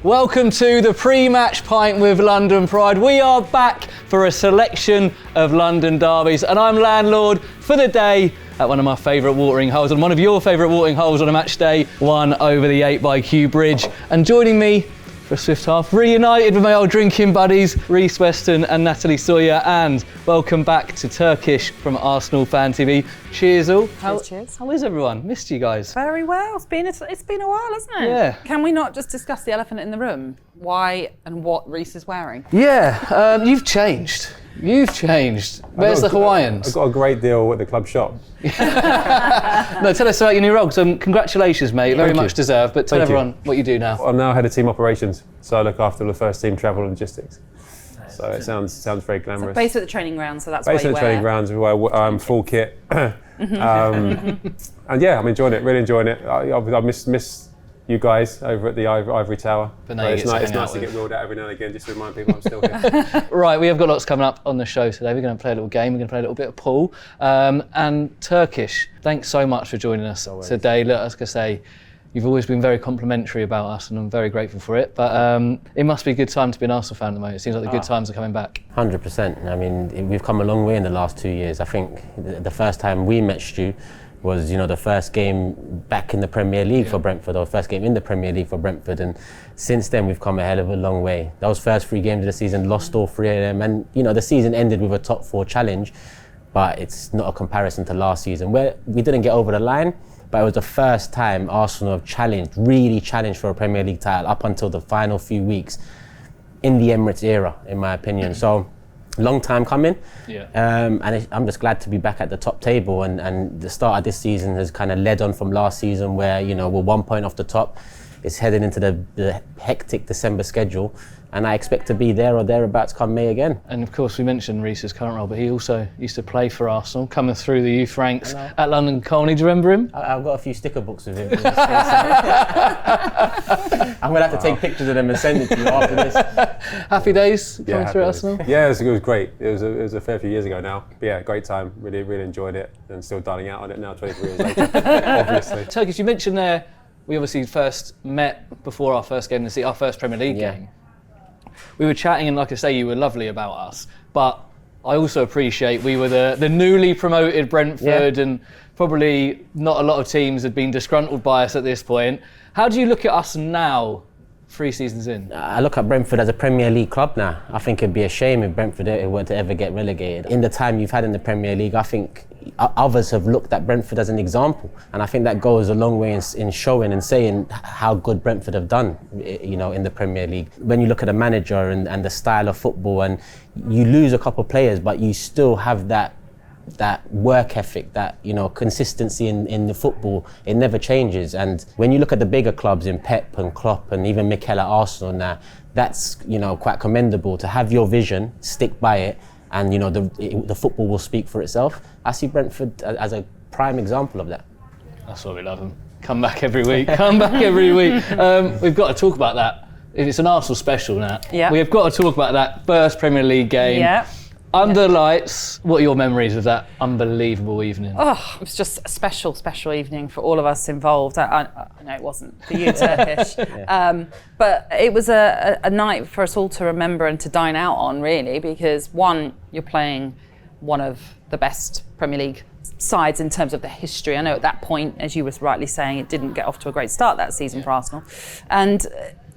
Welcome to the pre-match pint with London Pride. We are back for a selection of London derbies, and I'm landlord for the day at one of my favourite watering holes, and one of your favourite watering holes on a match day, one over the 8x Bridge. And joining me for a swift half, reunited with my old drinking buddies, Rhys and Natalie Sawyer, and welcome back to Turkish from Arsenal Fan TV. Cheers all. Cheers. How is everyone? Missed you guys. Very well. It's been a while, hasn't it? Yeah. Can we not just discuss the elephant in the room? Why and what Rhys is wearing? Yeah, you've changed. Where's the Hawaiians? I've got a great deal at the club shop. No, tell us about your new role. Congratulations, mate. Very much deserved. But tell everyone what you do now. I'm now head of team operations, so I look after the first team travel and logistics. So it sounds very glamorous. So based at the training ground, so that's based why at the training grounds, I'm full kit. And yeah, I'm enjoying it. Really enjoying it. I miss you guys over at the Ivory Tower. But now it's nice to get ruled out every now and again, just to remind people I'm still here. Right, we have got lots coming up on the show today. We're going to play a little game. We're going to play a little bit of pool. And Turkish, thanks so much for joining us today. Look, I was going to say, you've always been very complimentary about us, and I'm very grateful for it. But it must be a good time to be an Arsenal fan at the moment. It seems like the good times are coming back. 100%. I mean, we've come a long way in the last 2 years. I think the first time we met Stu was, the first game back in the Premier League for Brentford, or first game in the Premier League for Brentford. And since then, we've come a hell of a long way. Those first 3 games of the season, lost all 3 of them. And, the season ended with a top 4 challenge, but it's not a comparison to last season, where we didn't get over the line. But it was the first time Arsenal have really challenged for a Premier League title up until the final few weeks in the Emirates era, in my opinion. So, long time coming. And I'm just glad to be back at the top table. And the start of this season has kind of led on from last season, where, we're 1 point off the top. It's heading into the hectic December schedule. And I expect to be there or thereabouts come May again. And of course, we mentioned Rhys's current role, but he also used to play for Arsenal, coming through the youth ranks at London Colney. Do you remember him? I've got a few sticker books of him. I'm going to have to take pictures of them and send it to you after this. Happy days coming through Arsenal? Yeah, it was great. It was a fair few years ago now. But yeah, great time. Really enjoyed it, and still dining out on it now 23 years later, obviously. Turkish, you mentioned there, we obviously first met before our first game, our first Premier League game. We were chatting, and like I say, you were lovely about us, but I also appreciate we were the newly promoted Brentford, and probably not a lot of teams had been disgruntled by us at this point. How do you look at us now, 3 seasons in? I look at Brentford as a Premier League club now. I think it'd be a shame if Brentford were to ever get relegated. In the time you've had in the Premier League, I think others have looked at Brentford as an example, and I think that goes a long way in showing and saying how good Brentford have done, in the Premier League. When you look at the manager and the style of football, and you lose a couple of players, but you still have that work ethic, that consistency in the football, it never changes. And when you look at the bigger clubs in Pep and Klopp and even Mikel at Arsenal now, that's quite commendable to have your vision, stick by it, and the football will speak for itself. I see Brentford as a prime example of that. That's why we love them. Come back every week. We've got to talk about that. It's an Arsenal special now. Yeah. We have got to talk about that first Premier League game. Yeah. Under lights, what are your memories of that unbelievable evening? Oh, it was just a special evening for all of us involved. I know it wasn't for you, Turkish. But it was a night for us all to remember and to dine out on, really, because one, you're playing one of the best Premier League sides in terms of the history. I know at that point, as you were rightly saying, it didn't get off to a great start that season for Arsenal. And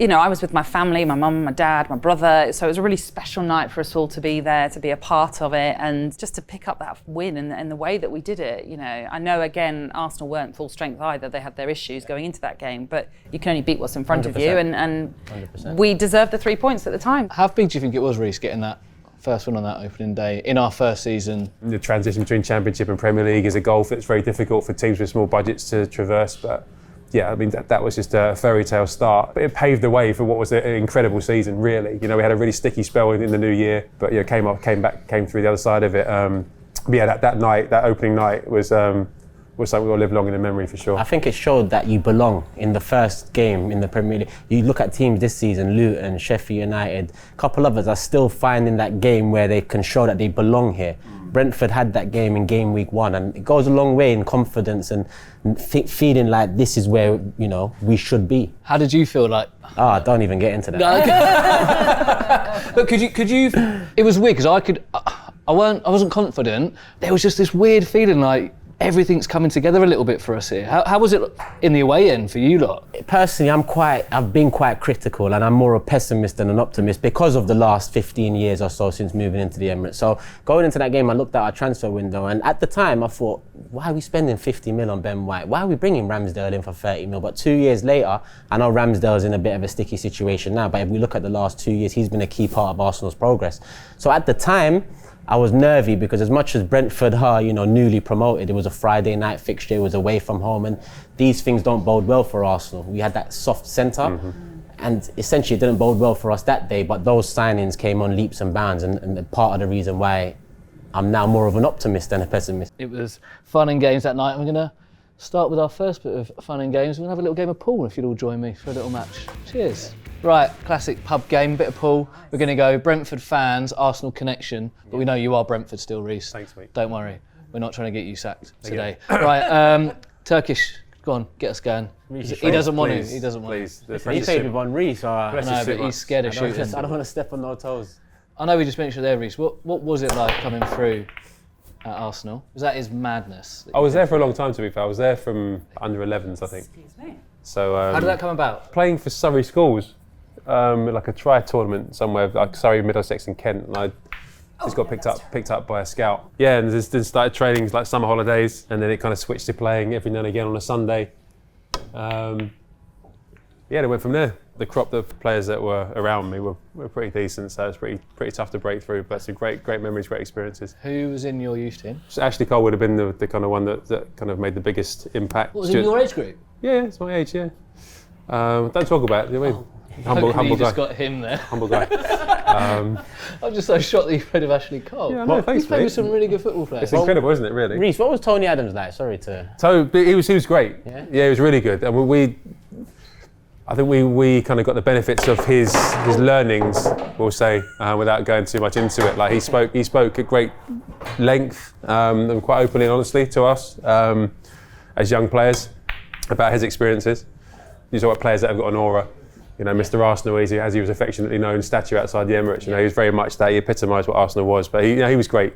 I was with my family, my mum, my dad, my brother, so it was a really special night for us all to be there, to be a part of it, and just to pick up that win and the way that we did it. I know, again, Arsenal weren't full strength either. They had their issues going into that game, but you can only beat what's in front 100%. Of you, and 100%. We deserved the 3 points at the time. How big do you think it was, Rhys, getting that first one on that opening day in our first season? The transition between Championship and Premier League is a gulf that's very difficult for teams with small budgets to traverse, but yeah, I mean, that was just a fairy tale start. But it paved the way for what was an incredible season, really. We had a really sticky spell in the new year, but came through the other side of it. That night, that opening night was was something we'll live long in the memory for sure. I think it showed that you belong in the first game in the Premier League. You look at teams this season, Luton, Sheffield United, a couple of us are still finding that game where they can show that they belong here. Brentford had that game in game week 1, and it goes a long way in confidence and feeling like this is where, you know, we should be. How did you feel like? Don't even get into that. But could you? It was weird because I wasn't confident. There was just this weird feeling like everything's coming together a little bit for us here. How was it in the away end for you lot? Personally, I've been quite critical, and I'm more a pessimist than an optimist because of the last 15 years or so since moving into the Emirates. So going into that game, I looked at our transfer window, and at the time I thought, why are we spending 50 mil on Ben White? Why are we bringing Ramsdale in for 30 mil? But 2 years later, I know Ramsdale's in a bit of a sticky situation now, but if we look at the last 2 years, he's been a key part of Arsenal's progress. So at the time, I was nervy because as much as Brentford are, you know, newly promoted, it was a Friday night fixture, it was away from home, and these things don't bode well for Arsenal. We had that soft centre, and essentially it didn't bode well for us that day, but those signings came on leaps and bounds, and part of the reason why I'm now more of an optimist than a pessimist. It was fun and games that night. We're going to start with our first bit of fun and games. We're going to have a little game of pool if you'd all join me for a little match. Cheers. Right, classic pub game, bit of pool. We're going to go Brentford fans, Arsenal connection, but we know you are Brentford still, Rhys. Thanks, mate. Don't worry, we're not trying to get you sacked today. Right, Turkish, go on, get us going. He doesn't want to. He doesn't want to. Please. You say with on Rhys, or No, but he's scared of shooting. I don't want to step on no toes. I know we just mentioned there, Rhys. What was it like coming through at Arsenal? Was that his madness? I was there for a long time, to be fair. I was there from under 11s, I think. Excuse me. So How did that come about? playing for Surrey schools, like a tri tournament somewhere, like Surrey, Middlesex, and Kent, and I just got picked up by a scout. Yeah, and then started training like summer holidays, and then it kind of switched to playing every now and again on a Sunday. Yeah, they went from there. The crop of players that were around me were pretty decent, so it was pretty tough to break through. But some great memories, great experiences. Who was in your youth team? So Ashley Cole would have been the kind of one that kind of made the biggest impact. What was in your age group? Yeah, it's my age. Yeah. Don't talk about it. You know what I mean? Humble you guy. just got him there. Humble guy. I'm just so shocked that you've heard of Ashley Cole. Yeah, no, thanks, He's played mate. with some really good football players. It's incredible, isn't it? Really. Rhys, what was Tony Adams like? Sorry to... So he was great. Yeah? Yeah, he was really good. And I think we kind of got the benefits of his learnings, we'll say, without going too much into it. Like he spoke at great length and quite openly and honestly to us as young players about his experiences. These are players that have got an aura. You know, Mr. Arsenal, as he was affectionately known, statue outside the Emirates. You know, he was very much that. He epitomised what Arsenal was. But he was great.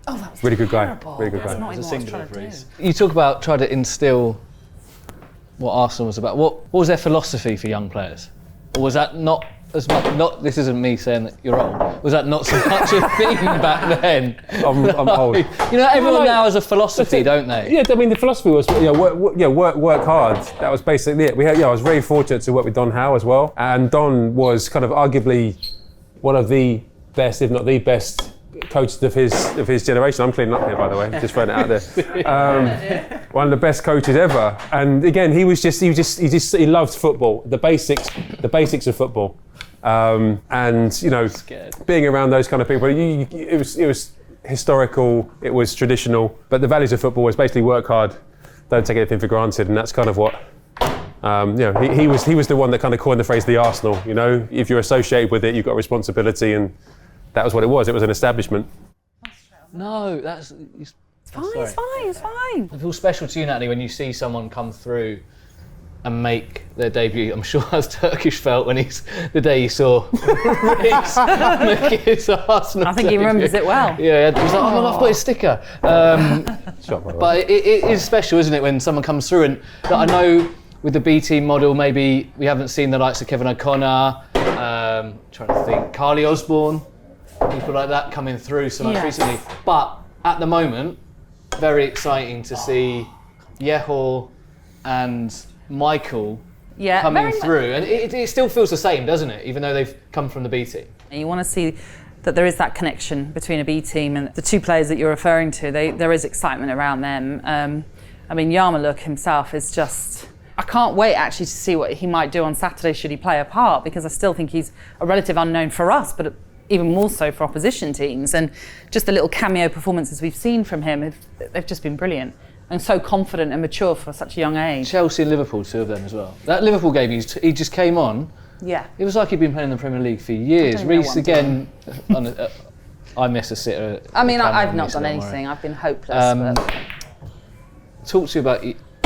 Oh, that was Really good guy. terrible. Really good That's guy. not It was even a what I was singular trying of to Rhys. do. You talk about trying to instill what Arsenal was about. What was their philosophy for young players? Or was that not as much, this isn't me saying that you're old, was that not so much a thing back then? I'm old. You know, everyone No, now has a philosophy, don't they? Yeah, I mean the philosophy was work hard. That was basically it. I was very fortunate to work with Don Howe as well, and Don was kind of arguably one of the best, if not the best, coaches of his generation. I'm cleaning up here, by the way, just throwing it out there. One of the best coaches ever. And again, he loved football, the basics of football. And you know, being around those kind of people, it was historical, it was traditional, but the values of football was basically work hard, don't take anything for granted, and that's kind of what. He was the one that kind of coined the phrase "the Arsenal." You know, if you're associated with it, you've got a responsibility, and that was what it was. It was an establishment. No, that's... It's fine. It feels special to you, Natalie, when you see someone come through and make their debut. I'm sure as Turkish felt when the day he saw Rhys make his Arsenal I think he debut. remembers it well. Yeah, he was like, oh no, I've got his sticker. But it is special, isn't it, when someone comes through, and I know with the B team model, maybe we haven't seen the likes of Kevin O'Connor, trying to think, Carly Osborne, people like that coming through so much recently. But at the moment, very exciting to see Yehor and Michael coming through, and it still feels the same, doesn't it? Even though they've come from the B team. You want to see that there is that connection between a B team and the two players that you're referring to. There is excitement around them. I mean, Yarmoliuk himself is just... I can't wait actually to see what he might do on Saturday should he play a part, because I still think he's a relative unknown for us, but even more so for opposition teams. And just the little cameo performances we've seen from him, they've just been brilliant. and so confident and mature for such a young age. Chelsea and Liverpool, 2 of them as well. That Liverpool game, he just came on. Yeah. It was like he'd been playing in the Premier League for years. Rhys again. I miss a sitter. I mean, I've not done anything. I've been hopeless. But... Talk to you about.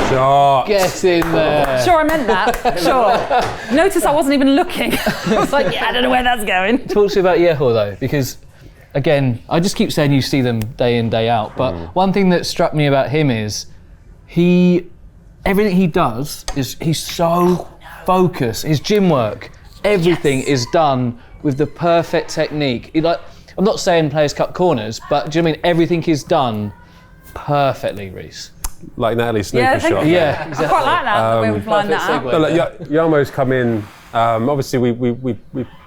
Shots. Get in there. Sure, I meant that. Sure. Notice I wasn't even looking. I was like, yeah, I don't know where that's going. Talk to you about Yehor though, because again, I just keep saying you see them day in, day out. But one thing that struck me about him is everything he does is he's so focused. His gym work, everything is done with the perfect technique. I'm not saying players cut corners, but do you know what I mean? Everything is done perfectly, Rhys. Like Natalie's snooker shot. Yeah, exactly. I quite like that, the way we've lined that up. But Yarmo's come in, obviously we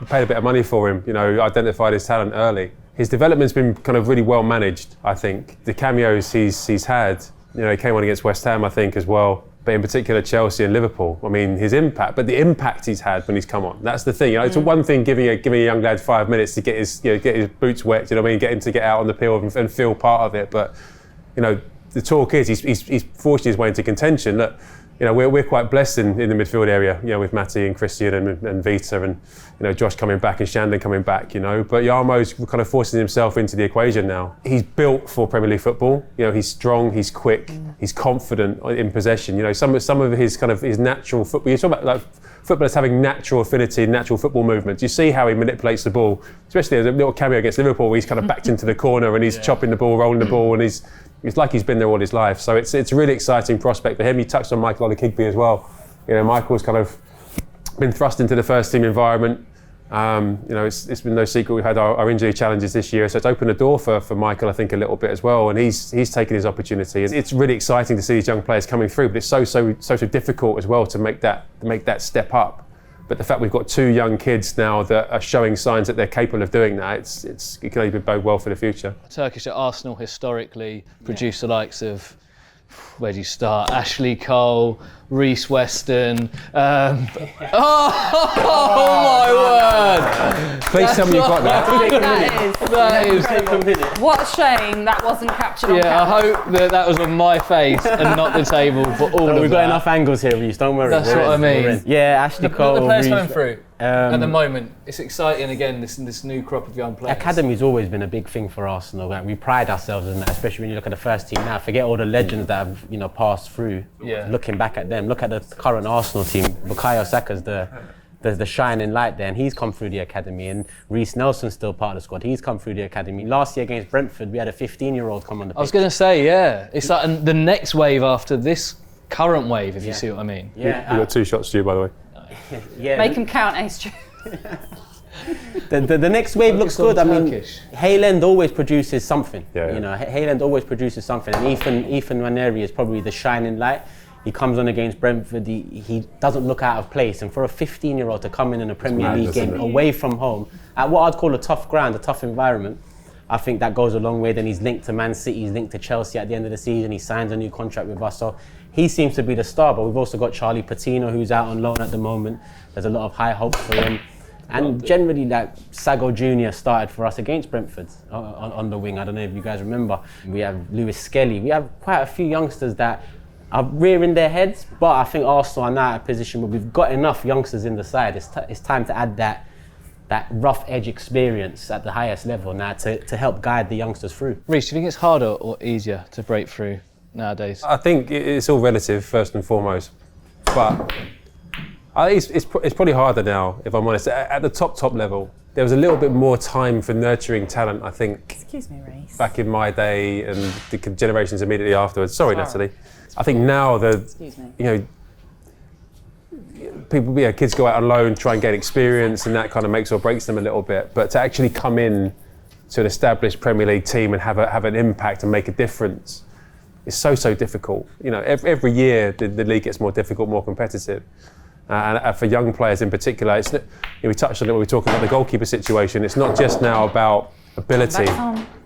paid a bit of money for him, identified his talent early. His development's been kind of really well managed, I think. The cameos he's had, he came on against West Ham, I think, as well. But in particular, Chelsea and Liverpool. I mean, his impact, but the impact he's had when he's come on. That's the thing. It's one thing giving a young lad 5 minutes to get his boots wet. Get him to get out on the field and feel part of it. But the talk is he's forced his way into contention. Look, we're quite blessed in the midfield area. With Matty and Christian and Vita and Josh coming back and Shandon coming back. But Yarmo's kind of forcing himself into the equation now. He's built for Premier League football. He's strong, he's quick, he's confident in possession. Some of his kind of his natural football. You talk about like footballers having natural affinity, natural football movements. You see how he manipulates the ball, especially as a little cameo against Liverpool, where he's kind of backed into the corner and he's chopping the ball, rolling the ball, and it's like he's been there all his life. So it's a really exciting prospect for him. He touched on Michael Olakigbe as well. Michael's kind of been thrust into the first team environment. It's been no secret we've had our injury challenges this year, so it's opened the door for Michael, I think, a little bit as well, and he's taken his opportunity. It's really exciting to see these young players coming through, but it's so difficult as well to make that step up. But the fact we've got 2 young kids now that are showing signs that they're capable of doing that, it can only bode well for the future. Turkish at Arsenal historically produced the likes of, where do you start? Ashley Cole, Rhys Weston. Oh my word! Please tell me you've got that. That is. What a shame that wasn't captured on camera. I hope that was on my face and not the table for all of We've that. got enough angles here, Rhys, don't worry. That's what I mean. Yeah, Ashley Cole. The players Rhys, coming through at the moment. It's exciting again, this new crop of young players. Academy's always been a big thing for Arsenal. Like, we pride ourselves in that, especially when you look at the first team now. Forget all the legends that have passed through. Yeah. Looking back at them, look at the current Arsenal team. Bukayo Saka's the shining light there, and he's come through the academy. And Rhys Nelson's still part of the squad. He's come through the academy. Last year against Brentford, we had a 15-year-old come on the pitch. I was going to say, yeah, it's like the next wave after this current wave, if you see what I mean. Yeah. You got 2 shots to you, by the way. Yeah. Make him count, Ace. The next wave looks good. I mean, Turkish. Hayland always produces something. Yeah. Hayland always produces something, and Ethan Nwaneri is probably the shining light. He comes on against Brentford, he doesn't look out of place, and for a 15-year-old to come in a Premier League game away from home, at what I'd call a tough ground, a tough environment, I think that goes a long way. Then he's linked to Man City, he's linked to Chelsea at the end of the season, he signs a new contract with us, so he seems to be the star, but we've also got Charlie Patino, who's out on loan at the moment. There's a lot of high hopes for him. And generally, Sago Jr. started for us against Brentford on the wing. I don't know if you guys remember. We have Lewis Skelly. We have quite a few youngsters that are rearing their heads, but I think Arsenal are now at a position where we've got enough youngsters in the side. It's time to add that rough edge experience at the highest level now to help guide the youngsters through. Rhys, do you think it's harder or easier to break through nowadays? I think it's all relative, first and foremost, but it's probably harder now, if I'm honest. At the top level, there was a little bit more time for nurturing talent, I think. Excuse me, Rhys. Back in my day and the generations immediately afterwards. Sorry, Natalie. I think now Excuse me. Kids go out on loan, try and gain experience, and that kind of makes or breaks them a little bit. But to actually come in to an established Premier League team and have an impact and make a difference is so difficult. Every year the league gets more difficult, more competitive. And for young players in particular, we touched on it when we were talking about the goalkeeper situation. It's not just now about ability.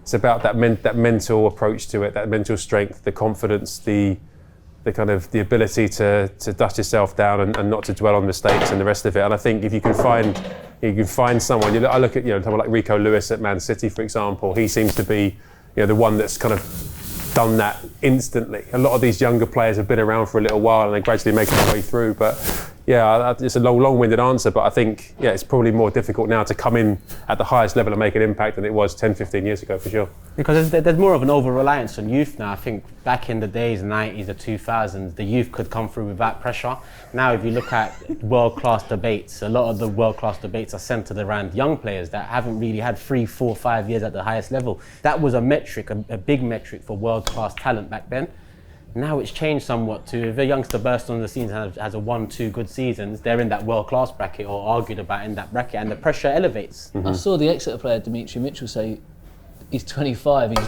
It's about that mental approach to it, that mental strength, the confidence, the ability to dust yourself down and not to dwell on mistakes and the rest of it. And I think if you can find someone. I look at someone like Rico Lewis at Man City, for example. He seems to be the one that's kind of done that instantly. A lot of these younger players have been around for a little while and they're gradually making their way through. But yeah, it's a long-winded answer, but I think it's probably more difficult now to come in at the highest level and make an impact than it was 10, 15 years ago, for sure. Because there's more of an over-reliance on youth now. I think back in the days, 90s or 2000s, the youth could come through without pressure. Now, if you look at world-class debates, a lot of the world-class debates are centred around young players that haven't really had 3, 4, 5 years at the highest level. That was a metric, a big metric for world-class talent back then. Now it's changed somewhat to if a youngster bursts on the scene and has a 1, 2 good seasons, they're in that world-class bracket or argued about in that bracket, and the pressure elevates. I saw the Exeter player Dimitri Mitchell say he's 25, he's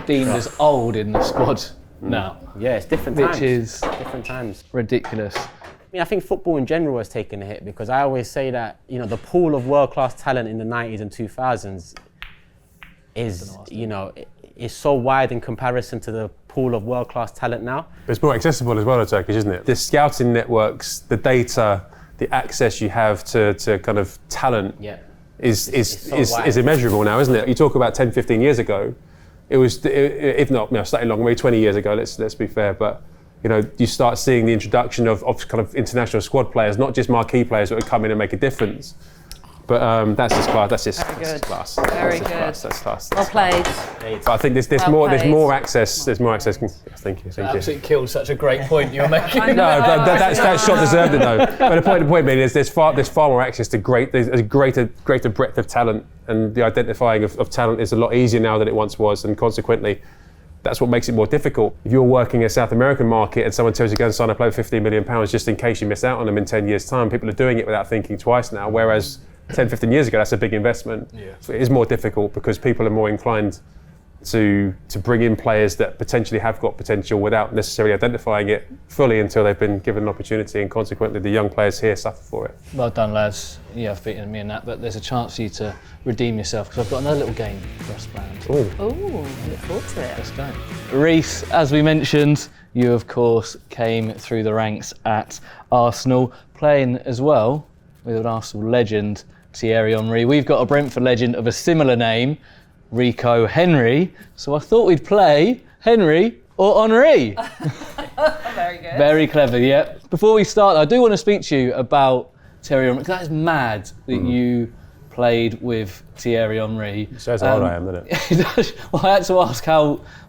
deemed as old in the squad now. Yeah, it's different times. Which is different times. Ridiculous. I mean, I think football in general has taken a hit because I always say that, you know, the pool of world-class talent in the 90s and 2000s is, you know, is so wide in comparison to the pool of world-class talent now. It's more accessible as well to Turkish, isn't it? The scouting networks, the data, the access you have to kind of talent is immeasurable now, isn't it? You talk about 10, 15 years ago, it was, if not, slightly longer, maybe 20 years ago, let's be fair, but you know, you start seeing the introduction of kind of international squad players, not just marquee players that would come in and make a difference. But that's just class. That's just class. Very good. That's class. Well played. But I think there's more access. There's more access. Thank you. Absolutely killed such a great point you're making. That shot deserved it though. But the point being is there's far more access to there's a greater breadth of talent, and the identifying of talent is a lot easier now than it once was, and consequently, that's what makes it more difficult. If you're working a South American market and someone tells you to go and sign a player for £15 million just in case you miss out on them in 10 years' time, people are doing it without thinking twice now, whereas 10, 15 years ago, that's a big investment. Yeah. So it is more difficult because people are more inclined to bring in players that potentially have got potential without necessarily identifying it fully until they've been given an opportunity, and consequently the young players here suffer for it. Well done, lads. Yeah, I've beaten me in that, but there's a chance for you to redeem yourself because I've got another little game for us planned. Ooh, look forward to it. Let's go. Rhys, as we mentioned, you of course came through the ranks at Arsenal, playing as well with an Arsenal legend, Yehor Yarmoliuk. We've got a Brentford legend of a similar name, Rico Henry. So I thought we'd play Henry or Henry. Very good. Very clever, yeah. Before we start, I do want to speak to you about Yehor Yarmoliuk, because that is mad that you played with Yehor Yarmoliuk. It shows how old I am, doesn't it? Well, I had to ask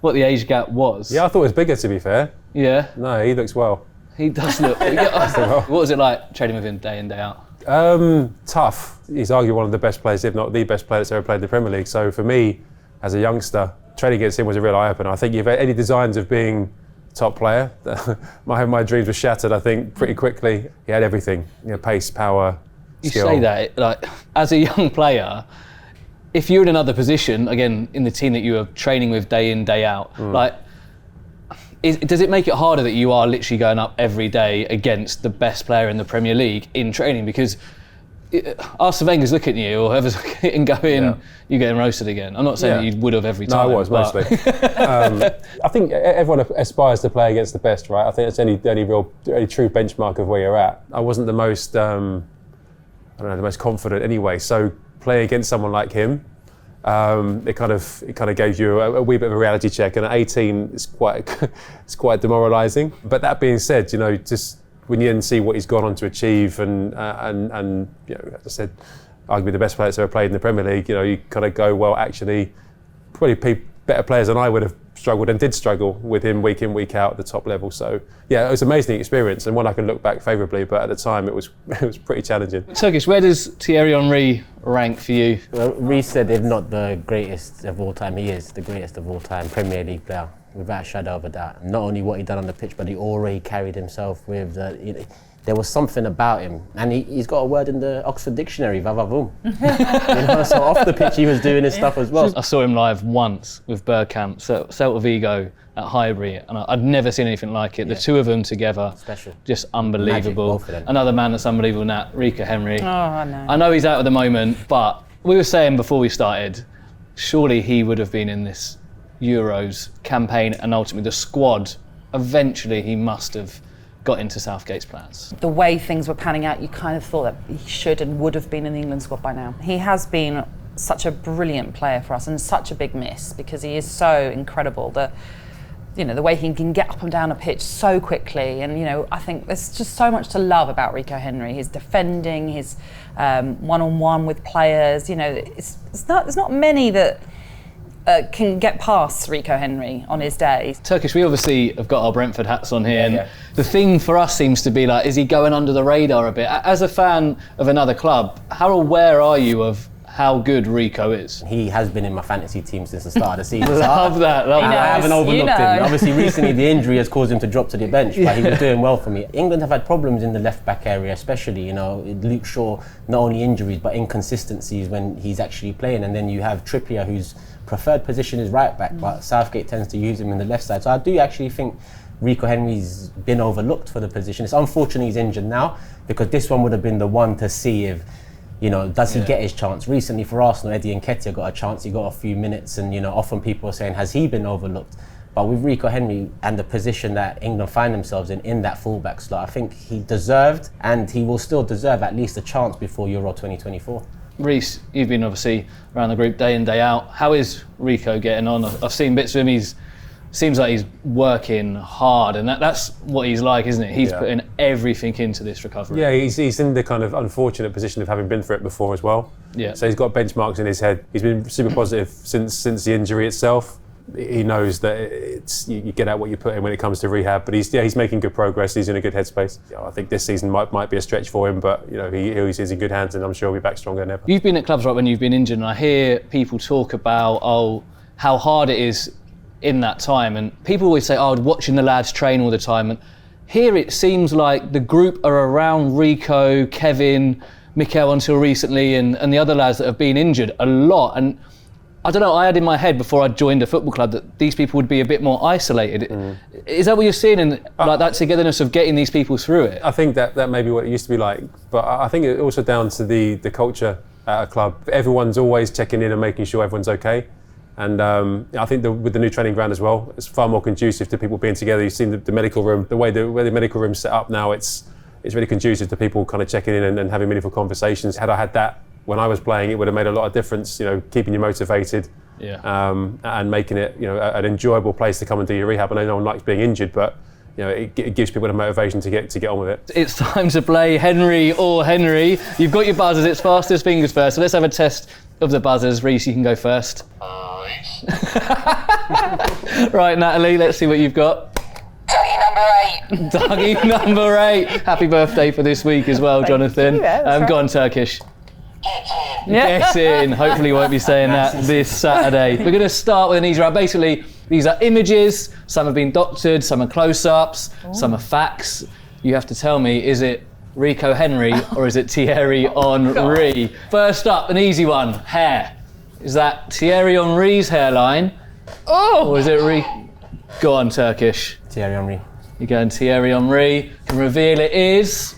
what the age gap was. Yeah, I thought it was bigger, to be fair. Yeah. No, he looks well. He does look. What was it like training with him day in, day out? Tough. He's arguably one of the best players, if not the best player that's ever played in the Premier League. So for me, as a youngster, training against him was a real eye-opener. I think if you have any designs of being a top player, my dreams were shattered, I think, pretty quickly. He had everything, pace, power, skill. You say that, like, as a young player, if you're in another position, again, in the team that you were training with day in, day out, does it make it harder that you are literally going up every day against the best player in the Premier League in training? Because Arsene Wenger's looking at you, or whoever's looking at it and going, you're getting roasted again. I'm not saying that you would have every time. No, I was, mostly. I think everyone aspires to play against the best, right? I think that's the only true benchmark of where you're at. I wasn't the most, the most confident anyway, so playing against someone like him, it kind of gave you a wee bit of a reality check, and at 18 it's quite demoralising. But that being said, just when you then see what he's gone on to achieve, and as I said, arguably the best player that's ever played in the Premier League, you kind of go, well, actually, probably better players than I would have struggled and did struggle with him week in, week out at the top level. So yeah, it was an amazing experience and one I can look back favourably, but at the time it was pretty challenging. Turkish, where does Yehor Yarmoliuk rank for you? Well, Rhys said if not the greatest of all time, he is the greatest of all time Premier League player, without a shadow of a doubt. Not only what he done on the pitch, but he already carried himself with there was something about him, and he's got a word in the Oxford Dictionary, vavavoom. So off the pitch he was doing his stuff as well. I saw him live once with Bergkamp, Celta Vigo at Highbury, and I'd never seen anything like it. The two of them together, special, just unbelievable. Magic, both of them. Another man that's unbelievable, Nat, Rico Henry. Oh, I know. I know he's out at the moment, but we were saying before we started, surely he would have been in this Euros campaign, and ultimately the squad, eventually he must have got into Southgate's plans. The way things were panning out, you kind of thought that he should and would have been in the England squad by now. He has been such a brilliant player for us and such a big miss because he is so incredible. the way he can get up and down a pitch so quickly, and I think there's just so much to love about Rico Henry. His defending, his one-on-one with players. There's not many that can get past Rico Henry on his day. Turkish, we obviously have got our Brentford hats on here, and the thing for us seems to be like, is he going under the radar a bit? As a fan of another club, how aware are you of how good Rico is? He has been in my fantasy team since the start of the season. Love that. I haven't overlooked him. Obviously, recently the injury has caused him to drop to the bench, but he was doing well for me. England have had problems in the left-back area, especially, Luke Shaw, not only injuries, but inconsistencies when he's actually playing. And then you have Trippier, whose preferred position is right-back, but Southgate tends to use him in the left side. So I do actually think Rico Henry's been overlooked for the position. It's unfortunate he's injured now, because this one would have been the one to see if, does he get his chance? Recently for Arsenal, Eddie Nketiah got a chance, he got a few minutes, and often people are saying, has he been overlooked? But with Rico Henry and the position that England find themselves in that fullback slot, I think he deserved, and he will still deserve at least a chance before Euro 2024. Rhys, you've been obviously around the group day in, day out. How is Rico getting on? I've seen bits of him. Seems like he's working hard, and that's what he's like, isn't it? He's putting everything into this recovery. Yeah, he's in the kind of unfortunate position of having been through it before as well. Yeah. So he's got benchmarks in his head. He's been super positive since the injury itself. He knows that you get out what you put in when it comes to rehab, but he's making good progress. He's in a good headspace. I think this season might be a stretch for him, but he's in good hands, and I'm sure he'll be back stronger than ever. You've been at clubs right when you've been injured, and I hear people talk about how hard it is in that time, and people always say, watching the lads train all the time, and here it seems like the group are around Rico, Kevin, Mikel until recently, and the other lads that have been injured a lot. And I don't know, I had in my head before I joined a football club that these people would be a bit more isolated. Is that what you're seeing in like that togetherness of getting these people through it? I think that may be what it used to be like, but I think it's also down to the culture at a club. Everyone's always checking in and making sure everyone's okay. And I think with the new training ground as well, it's far more conducive to people being together. You've seen the medical room, the way the medical room's set up now, it's really conducive to people kind of checking in and having meaningful conversations. Had I had that when I was playing, it would have made a lot of difference, keeping you motivated and making it an enjoyable place to come and do your rehab. I know no one likes being injured, but it gives people the motivation to get on with it. It's time to play Henry or Henry. You've got your buzzers, it's fastest fingers first, so let's have a test of the buzzers. Rhys, you can go first. Right, Natalie, let's see what you've got. Dougie number 8. Dougie number 8. Happy birthday for this week as well, Jonathan. Go on, Turkish. Get in. Hopefully you won't be saying that this Saturday. We're going to start with an easy round. Basically, these are images. Some have been doctored, some are close-ups, some are facts. You have to tell me, is it Rico Henry or is it Thierry Henry? First up, an easy one. Hair. Is that Thierry Henry's hairline? Or is it Go on, Turkish. Thierry Henry. You're going Thierry Henry. Can reveal it is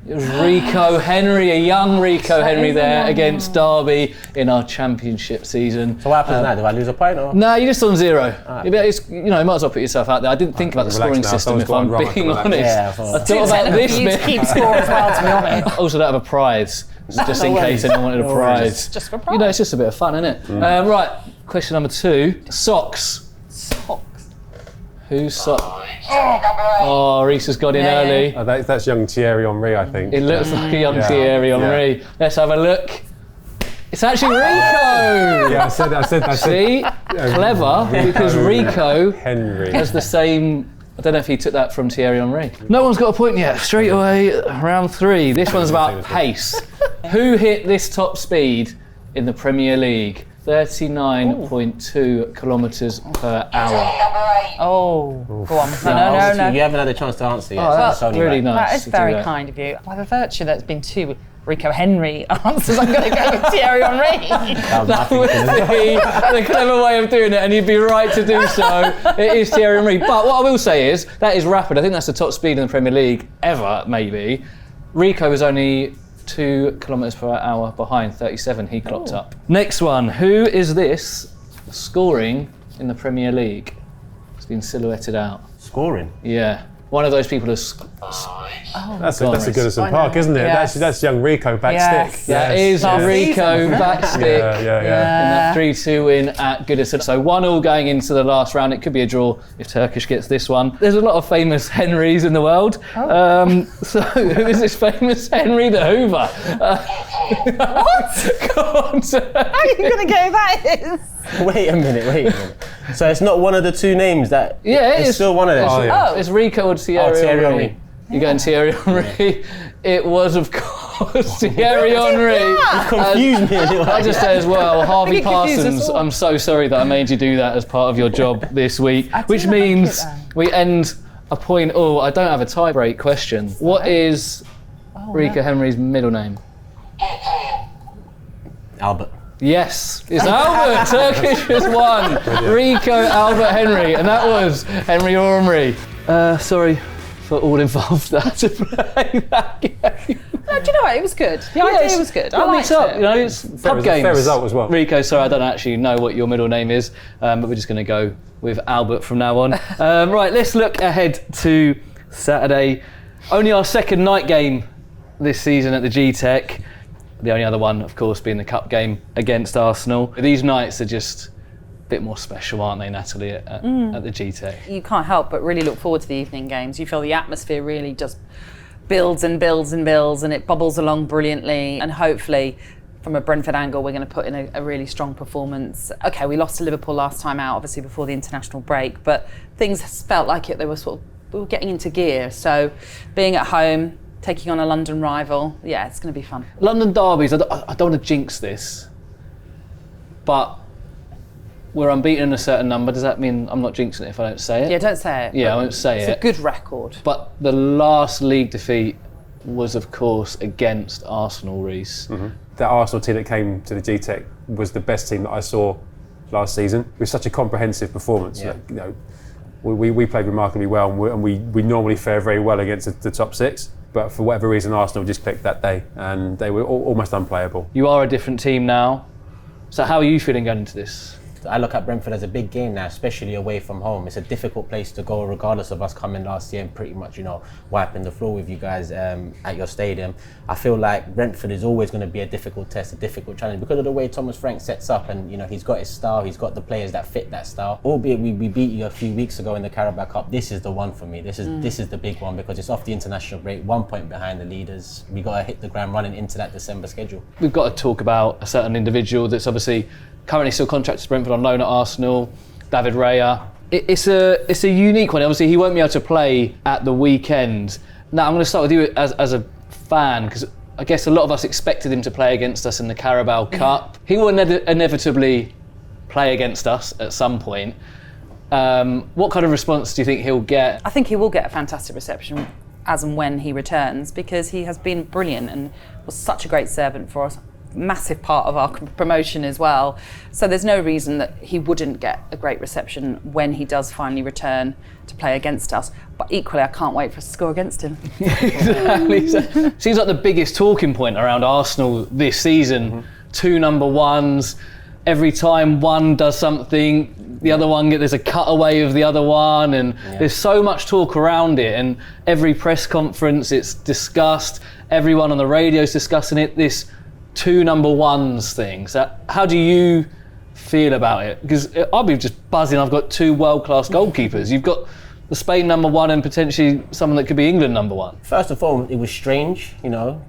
Rico Henry, a young Rico Henry there against Derby in our championship season. So what happens now? Do I lose a point or? No, you're just on 0. You might as well put yourself out there. I didn't think about the scoring system, if I'm being honest. Yeah, I thought about this bit. Keep score as well, to be honest. I also don't have a prize, just in case anyone wanted a prize. Just for prize. It's just a bit of fun, isn't it? Right, question number 2. Socks. Whose sock? Oh, Rhys has got in early. Oh, that's young Thierry Henry, I think. It looks like a young Thierry Henry. Let's have a look. It's actually Rico! Yeah, I said. See? Clever, because Rico Henry has the same. I don't know if he took that from Thierry Henry. No one's got a point yet. Straight away, round 3. This one's about pace. Who hit this top speed in the Premier League? 39.2 kilometres per hour. Oh, go on. No. You haven't had a chance to answer yet. Oh, that's really nice. That is very kind of you. By the virtue that it's been 2 Rico Henry answers, I'm going to go with Thierry Henry. That would be the clever way of doing it, and you'd be right to do so. It is Thierry Henry. But what I will say is, that is rapid. I think that's the top speed in the Premier League ever, maybe. Rico was only 2 kilometres per hour behind, 37 he clocked up. Next one, who is this scoring in the Premier League? It's been silhouetted out. Scoring? Yeah. One of those people who's... That's a Goodison Park, isn't it? Yes. That's young Rico back stick. That is Last Rico season. back stick. Yeah. In that 3-2 win at Goodison. So 1-1 going into the last round. It could be a draw if Turkish gets this one. There's a lot of famous Henrys in the world. So who is this famous Henry the Hoover? What? Go on, How are you going to get who that is? Wait a minute. So it's not one of the two names that... Yeah, it it's is. still one of them. Oh, yeah. It's Rico or Thierry Thierry Henry. Henry. You're going Thierry Henry. It was, of course, Thierry Henry. Confused me a little. I just say as well, Harvey it confused us Parsons, all. I'm so sorry that I made you do that as part of your job this week, which like means it then. we end a point. Oh, I don't have a tie-break question. What is Rico Henry's middle name? Albert. Yes, it's Albert. Turkish has won. Rico Albert Henry, and that was Henry Ormery. Sorry for all involved there to play that game. No, do you know what? It was good. The idea was good. I liked up, it. you know, it's pub games. Fair result as well. Rico, sorry, I don't actually know what your middle name is, but we're just going to go with Albert from now on. Right, let's look ahead to Saturday. Only our second night game this season at the Gtech. The only other one, of course, being the cup game against Arsenal. These nights are just a bit more special, aren't they, Natalie, at the Gtech? You can't help but really look forward to the evening games. You feel the atmosphere really just builds and builds and builds, and it bubbles along brilliantly. And hopefully, from a Brentford angle, we're going to put in a really strong performance. Okay, we lost to Liverpool last time out, obviously before the international break, but things felt like it. They were we were getting into gear. So, being at home, taking on a London rival, yeah, it's going to be fun. London derbies, I don't want to jinx this, but we're unbeaten in a certain number. Does that mean I'm not jinxing it if I don't say it? Yeah, don't say it. Yeah, I won't say It's it. a good record. But the last league defeat was, of course, against Arsenal, Rhys. That Arsenal team that came to the Gtech was the best team that I saw last season. It was such a comprehensive performance. Yeah. You know, we played remarkably well, and we normally fare very well against the top six. But for whatever reason, Arsenal just clicked that day, and they were almost unplayable. You are a different team now. So how are you feeling going into this? I look at Brentford as a big game now, especially away from home. It's a difficult place to go, regardless of us coming last year and pretty much, wiping the floor with you guys at your stadium. I feel like Brentford is always going to be a difficult test, a difficult challenge, because of the way Thomas Frank sets up, and he's got his style, he's got the players that fit that style. Albeit we beat you a few weeks ago in the Carabao Cup, this is the one for me. This is the big one, because it's off the international break, 1 point behind the leaders. We got to hit the ground running into that December schedule. We've got to talk about a certain individual that's obviously currently still contracted to Brentford on loan at Arsenal, David Raya. It's a unique one. Obviously, he won't be able to play at the weekend. Now, I'm going to start with you as a fan, because I guess a lot of us expected him to play against us in the Carabao Cup. He will inevitably play against us at some point. What kind of response do you think he'll get? I think he will get a fantastic reception as and when he returns, because he has been brilliant and was such a great servant for us. Massive part of our promotion as well. So there's no reason that he wouldn't get a great reception when he does finally return to play against us. But equally, I can't wait for us to score against him. Exactly. So, seems like the biggest talking point around Arsenal this season. 2 number ones. Every time one does something, the other one there's a cutaway of the other one, and there's so much talk around it. And every press conference, it's discussed. Everyone on the radio's discussing it. This 2 number ones thing. So how do you feel about it? Because I'll be just buzzing. I've got 2 world-class goalkeepers. You've got the Spain number 1 and potentially someone that could be England number 1. First and foremost, it was strange,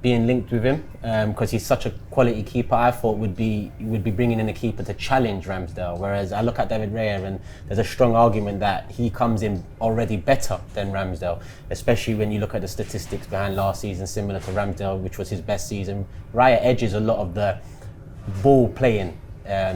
being linked with him, because he's such a quality keeper. I thought would be bringing in a keeper to challenge Ramsdale. Whereas I look at David Raya, and there's a strong argument that he comes in already better than Ramsdale, especially when you look at the statistics behind last season, similar to Ramsdale, which was his best season. Raya edges a lot of the ball playing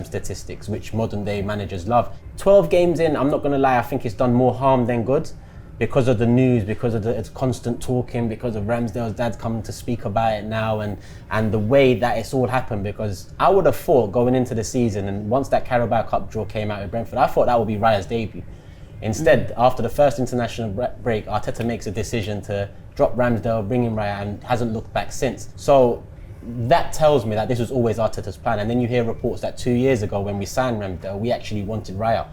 statistics, which modern day managers love. 12 games in, I'm not going to lie, I think it's done more harm than good, because of the news, because of the constant talking, because of Ramsdale's dad coming to speak about it now, and the way that it's all happened. Because I would have thought going into the season, and once that Carabao Cup draw came out with Brentford, I thought that would be Raya's debut. Instead, after the first international break, Arteta makes a decision to drop Ramsdale, bring in Raya, and hasn't looked back since. So that tells me that this was always Arteta's plan. And then you hear reports that 2 years ago, when we signed Ramsdale, we actually wanted Raya,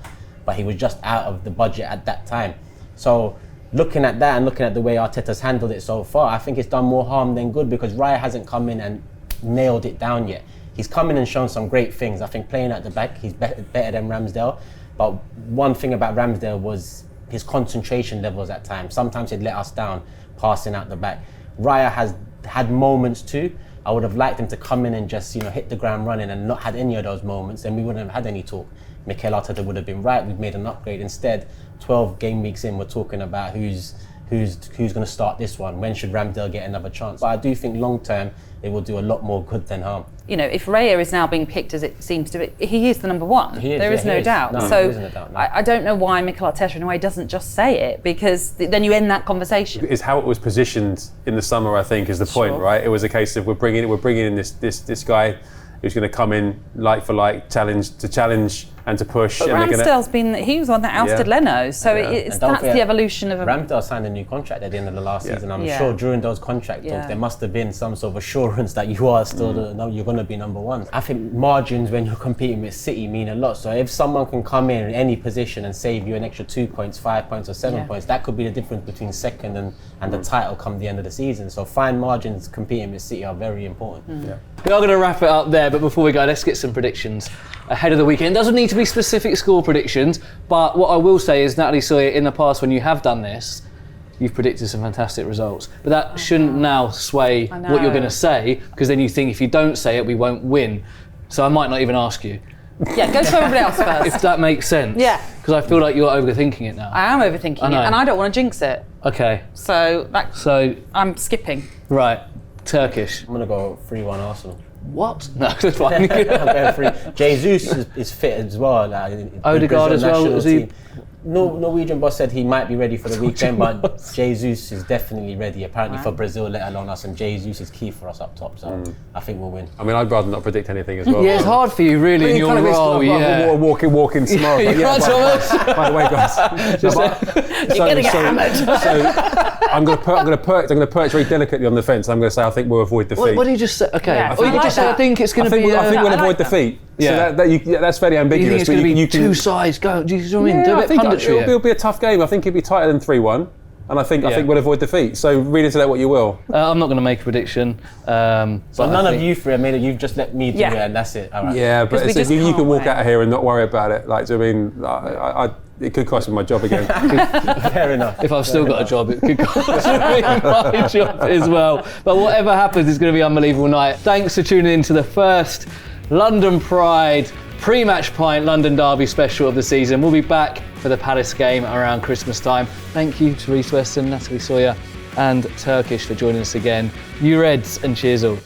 but he was just out of the budget at that time. So looking at that and looking at the way Arteta's handled it so far, I think it's done more harm than good because Raya hasn't come in and nailed it down yet. He's come in and shown some great things. I think playing at the back, he's better than Ramsdale. But one thing about Ramsdale was his concentration levels at times. Sometimes he'd let us down, passing out the back. Raya has had moments too. I would have liked him to come in and just, hit the ground running and not had any of those moments, then we wouldn't have had any talk. Mikel Arteta would have been right, we've made an upgrade. Instead, 12 game weeks in, we're talking about who's going to start this one, when should Ramsdale get another chance. But I do think long term, it will do a lot more good than harm. If Raya is now being picked as it seems to be, he is the number one. There is no doubt. No, so there isn't a doubt, no. I don't know why Mikel Arteta in a way doesn't just say it, because then you end that conversation. It's how it was positioned in the summer, I think, is the point, right? It was a case of we're bringing in this guy who's going to come in like for like, challenge and to push. But Ramsdale's he was on that ousted Leno, so that's the evolution of Ramsdale signed a new contract at the end of the last season. I'm sure during those contract talks there must have been some sort of assurance that you are still you're going to be number one. I think margins when you're competing with City mean a lot. So if someone can come in any position and save you an extra 2 points, 5 points or 7 points, that could be the difference between second and the title come the end of the season. So fine margins competing with City are very important. We are going to wrap it up there, but before we go, let's get some predictions ahead of the weekend. It doesn't need to be specific score predictions, but what I will say is, Natalie Sawyer, in the past when you have done this, you've predicted some fantastic results. But that shouldn't now sway what you're going to say, because then you think if you don't say it, we won't win. So I might not even ask you. Yeah, go to everybody else first. If that makes sense. Yeah. Because I feel like you're overthinking it now. I am overthinking it, and I don't want to jinx it. Okay. So I'm skipping. Right. Turkish. I'm going to go 3-1 Arsenal. What? No, that's fine. I'm going 3. Jesus is fit as well. Odegaard as well. Is he? Norwegian boss said he might be ready for the weekend, but Jesus is definitely ready, apparently for Brazil, let alone us, and Jesus is key for us up top, so I think we'll win. I mean, I'd rather not predict anything as well. Yeah, it's hard for you really in your role. Yeah, walking smile. By the way, guys, you're going to get hammered. So I'm going to perch very delicately on the fence. I'm going to say I think we'll avoid defeat. What did you just say? Okay, Yeah, you just said I think it's going to be. I think we'll avoid defeat. Yeah. So that's fairly ambiguous. You think it's going to be two sides go? Do you know what I mean? Do a bit of punditry. It'll be a tough game. I think it'll be tighter than 3-1. And I think we'll avoid defeat. So read into that what you will. I'm not going to make a prediction. So none of you three have made it. You've just let me do it, and that's it. All right. Yeah, but you can walk out of here and not worry about it. Like, do you know what I mean? It could cost me my job again. Fair enough. If I've still got a job, it could cost me my job as well. But whatever happens, it's going to be an unbelievable night. Thanks for tuning in to the first London Pride pre-match pint London derby special of the season. We'll be back for the Palace game around Christmas time. Thank you to Rhys Weston, Natalie Sawyer and Turkish for joining us again. You Reds, and cheers all.